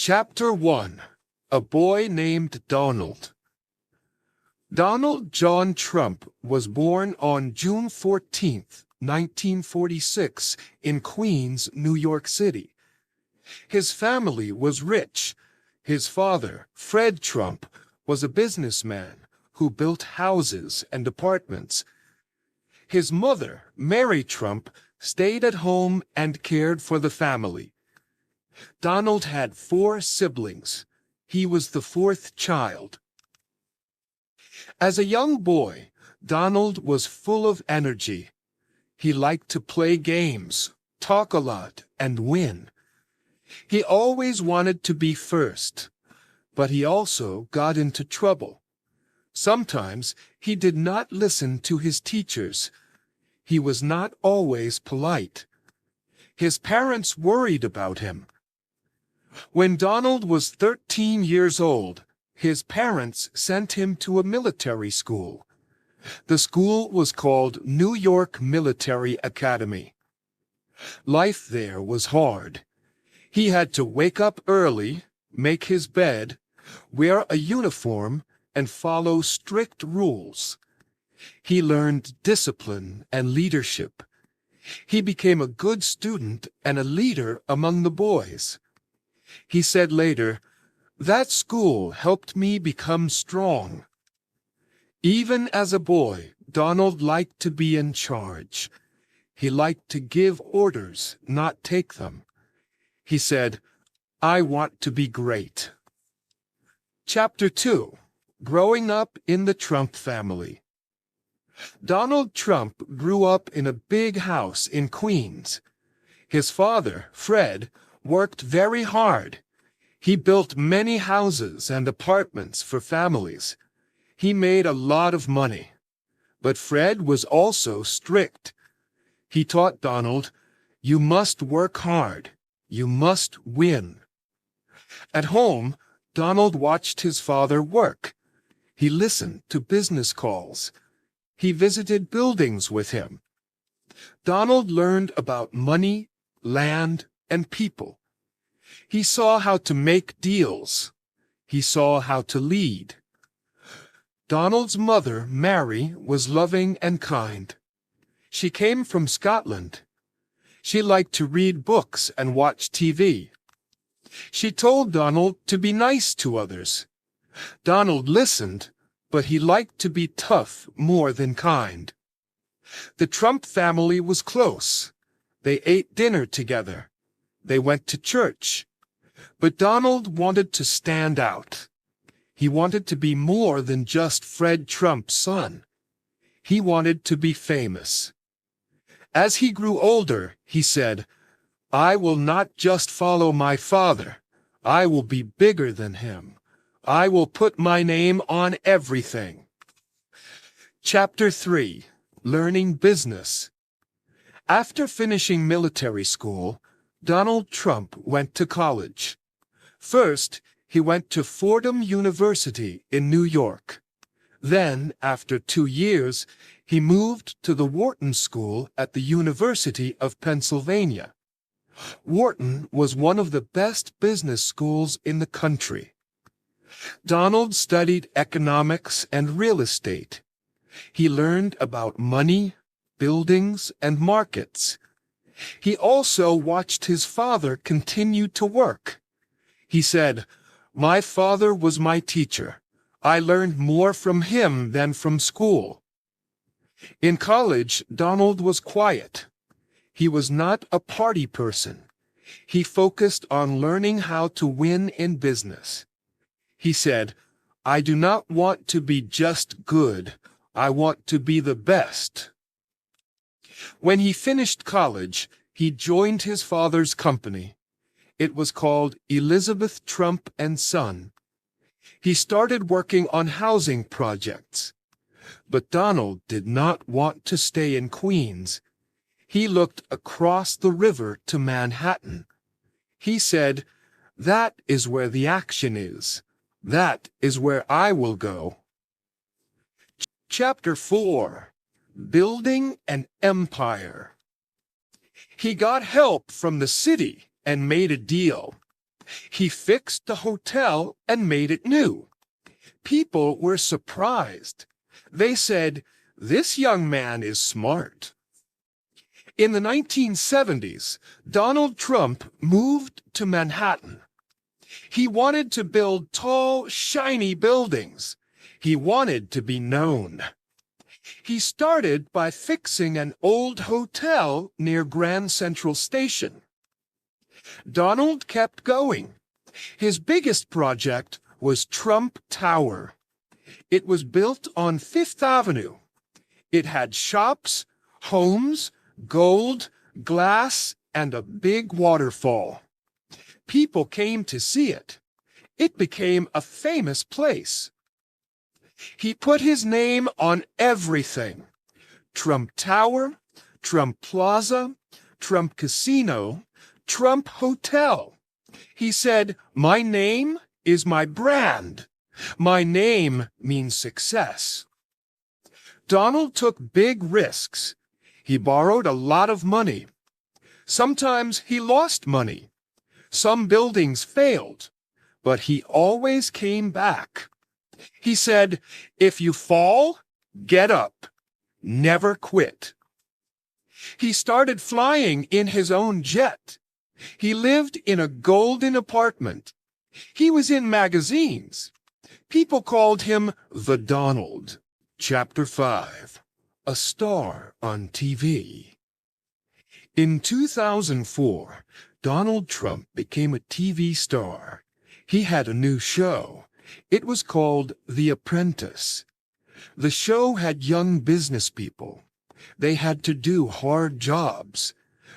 Chapter 1. A Boy Named Donald. Donald John Trump was born on June 14, 1946, in Queens, New York City. His family was rich. His father, Fred Trump, was a businessman who built houses and apartments. His mother, Mary Trump, stayed at home and cared for the family. Donald had 4 siblings. He was the 4th child. As a young boy, Donald was full of energy. He liked to play games, talk a lot, and win. He always wanted to be first, but he also got into trouble. Sometimes he did not listen to his teachers. He was not always polite. His parents worried about him. When Donald was 13 years old, his parents sent him to a military school. The school was called New York Military Academy. Life there was hard. He had to wake up early, make his bed, wear a uniform, and follow strict rules. He learned discipline and leadership. He became a good student and a leader among the boys. He said later, "That school helped me become strong." Even as a boy, Donald liked to be in charge. He liked to give orders, not take them. He said, "I want to be great." Chapter 2. Growing up in the Trump family. Donald Trump grew up in a big house in Queens. His father, Fred, worked very hard. He built many houses and apartments for families. He made a lot of money. But Fred was also strict. He taught Donald, "You must work hard. You must win." At home, Donald watched his father work. He listened to business calls. He visited buildings with him. Donald learned about money, land, and people. He saw how to make deals. He saw how to lead. Donald's mother, Mary, was loving and kind. She came from Scotland. She liked to read books and watch TV. She told Donald to be nice to others. Donald listened, but he liked to be tough more than kind. The Trump family was close. They ate dinner together. They went to church. But Donald wanted to stand out. He wanted to be more than just Fred Trump's son. He wanted to be famous. As he grew older, he said, "I will not just follow my father. I will be bigger than him. I will put my name on everything." Chapter 3. Learning Business. After finishing military school, Donald Trump went to college. First, he went to Fordham University in New York. Then, after 2 years, he moved to the Wharton School at the University of Pennsylvania. Wharton was one of the best business schools in the country. Donald studied economics and real estate. He learned about money, buildings, and markets. He also watched his father continue to work. He said, "My father was my teacher. I learned more from him than from school." In college, Donald was quiet. He was not a party person. He focused on learning how to win in business. He said, "I do not want to be just good. I want to be the best." When he finished college, he joined his father's company. It was called Elizabeth Trump and Son. He started working on housing projects. But Donald did not want to stay in Queens. He looked across the river to Manhattan. He said, "That is where the action is. That is where I will go." Chapter 4. Building an Empire. He got help from the city and made a deal. He fixed the hotel and made it new. People were surprised. They said, "This young man is smart." In the 1970s, Donald Trump moved to Manhattan. He wanted to build tall, shiny buildings. He wanted to be known. He started by fixing an old hotel near Grand Central Station. Donald kept going. His biggest project was Trump Tower. It was built on Fifth Avenue. It had shops, homes, gold, glass, and a big waterfall. People came to see it. It became a famous place. He put his name on everything. Trump Tower, Trump Plaza, Trump Casino, Trump Hotel. He said, "My name is my brand. My name means success." Donald took big risks. He borrowed a lot of money. Sometimes he lost money. Some buildings failed, but he always came back. He said, "If you fall, get up. Never quit." He started flying in his own jet. He lived in a golden apartment. He was in magazines. People called him the Donald. Chapter 5. A Star on TV. In 2004, Donald Trump became a TV star. He had a new show. It was called The Apprentice. The show had young business people. They had to do hard jobs.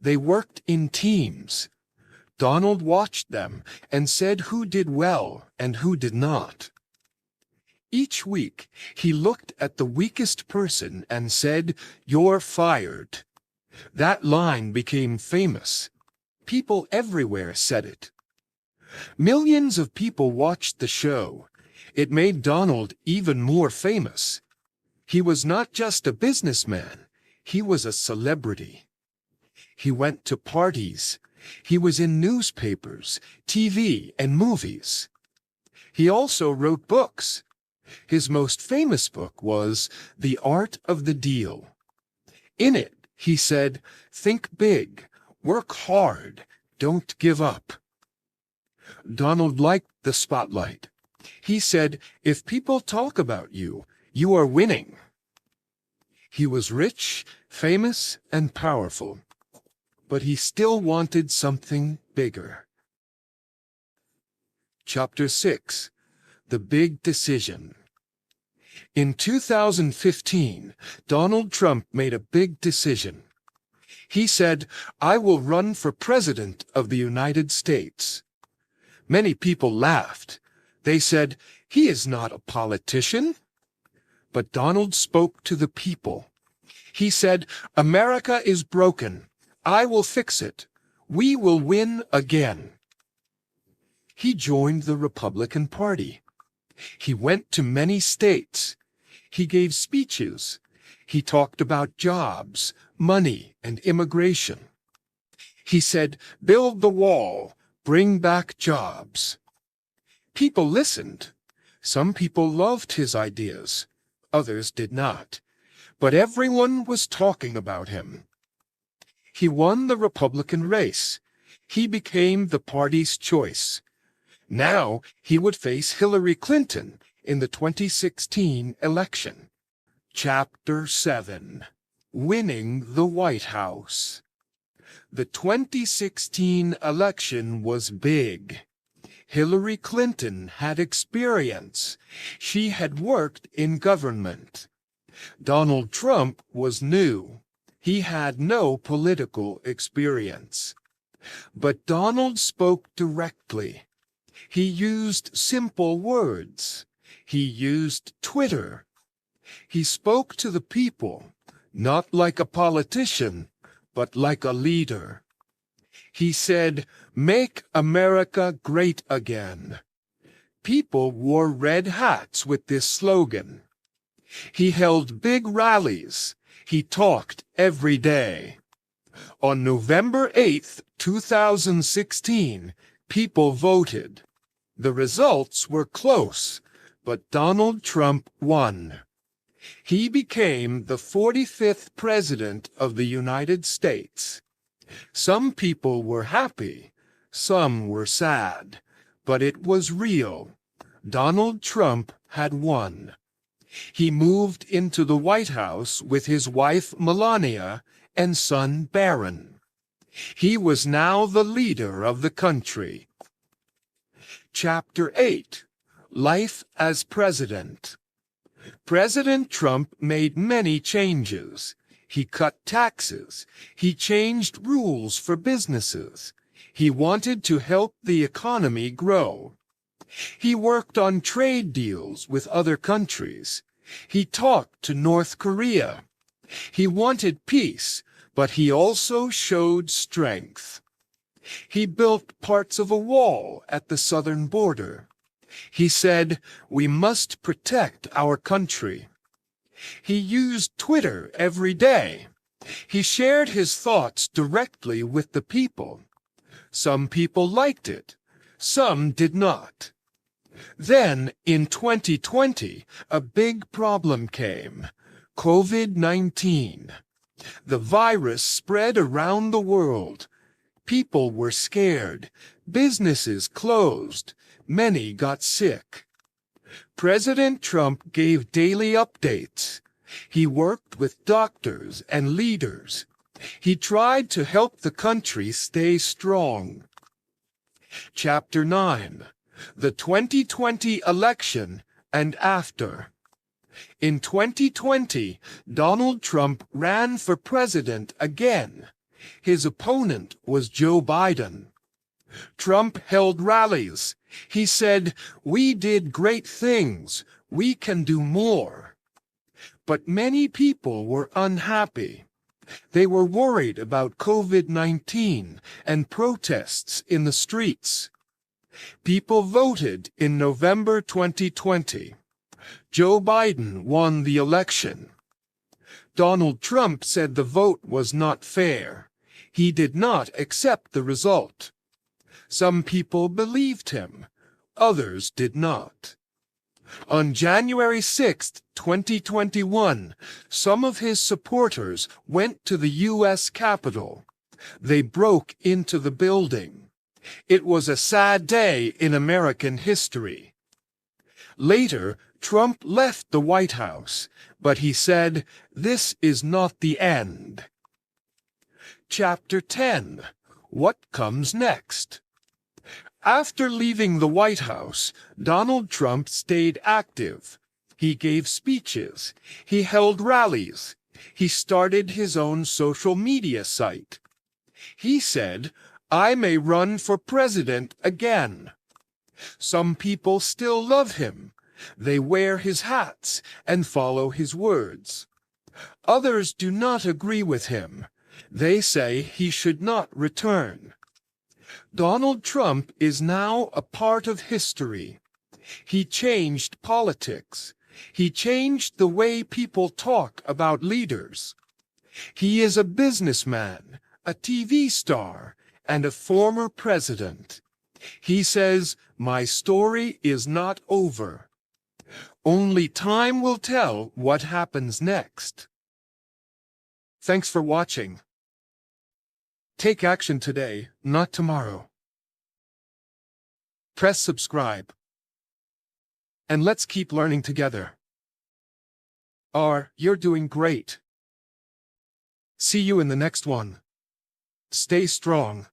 They worked in teams. Donald watched them and said who did well and who did not. Each week, he looked at the weakest person and said, "You're fired." That line became famous. People everywhere said it. Millions of people watched the show. It made Donald even more famous. He was not just a businessman. He was a celebrity. He went to parties. He was in newspapers, TV, and movies. He also wrote books. His most famous book was The Art of the Deal. In it, he said, "Think big, work hard, don't give up." Donald liked the spotlight. He said, "If people talk about you, you are winning." He was rich, famous, and powerful, but he still wanted something bigger. Chapter 6. The Big Decision. In 2015, Donald Trump made a big decision. He said, "I will run for President of the United States." Many people laughed. They said, "He is not a politician." But Donald spoke to the people. He said, "America is broken. I will fix it. We will win again." He joined the Republican Party. He went to many states. He gave speeches. He talked about jobs, money, and immigration. He said, "Build the wall, bring back jobs." People listened. Some people loved his ideas. Others did not. But everyone was talking about him. He won the Republican race. He became the party's choice. Now he would face Hillary Clinton in the 2016 election. Chapter 7. Winning the White House. The 2016 election was big. Hillary Clinton had experience. She had worked in government. Donald Trump was new. He had no political experience. But Donald spoke directly. He used simple words. He used Twitter. He spoke to the people, not like a politician, but like a leader. He said, "Make America great again." People wore red hats with this slogan. He held big rallies. He talked every day. On November 8, 2016, People voted. The results were close, but Donald Trump won. He became the 45th President of the United States. Some people were happy, some were sad, but it was real. Donald Trump had won. He moved into the White House with his wife Melania and son Barron. He was now the leader of the country. Chapter 8. Life as President. President Trump made many changes. He cut taxes. He changed rules for businesses. He wanted to help the economy grow. He worked on trade deals with other countries. He talked to North Korea. He wanted peace, but he also showed strength. He built parts of a wall at the southern border. He said, "We must protect our country." He used Twitter every day. He shared his thoughts directly with the people. Some people liked it. Some did not. Then, in 2020, a big problem came: COVID-19. The virus spread around the world. People were scared. Businesses closed. Many got sick. President Trump gave daily updates. He worked with doctors and leaders. He tried to help the country stay strong. Chapter 9. The 2020 Election and After. In 2020, Donald Trump ran for president again. His opponent was Joe Biden. Trump held rallies. He said, "We did great things. We can do more." But many people were unhappy. They were worried about COVID-19 and protests in the streets. People voted in November 2020. Joe Biden won the election. Donald Trump said the vote was not fair. He did not accept the result. Some people believed him. Others did not. On January 6, 2021, some of his supporters went to the U.S. Capitol. They broke into the building. It was a sad day in American history. Later, Trump left the White House, but he said, "This is not the end." Chapter 10. What comes next? After leaving the White House, Donald Trump stayed active. He gave speeches. He held rallies. He started his own social media site. He said, "I may run for president again." Some people still love him. They wear his hats and follow his words. Others do not agree with him. They say he should not return. Donald Trump is now a part of history. He changed politics. He changed the way people talk about leaders. He is a businessman, a TV star, and a former president. He says, "My story is not over." Only time will tell what happens next. Thanks for watching. Take action today, not tomorrow. Press subscribe. And let's keep learning together. You're doing great. See you in the next one. Stay strong.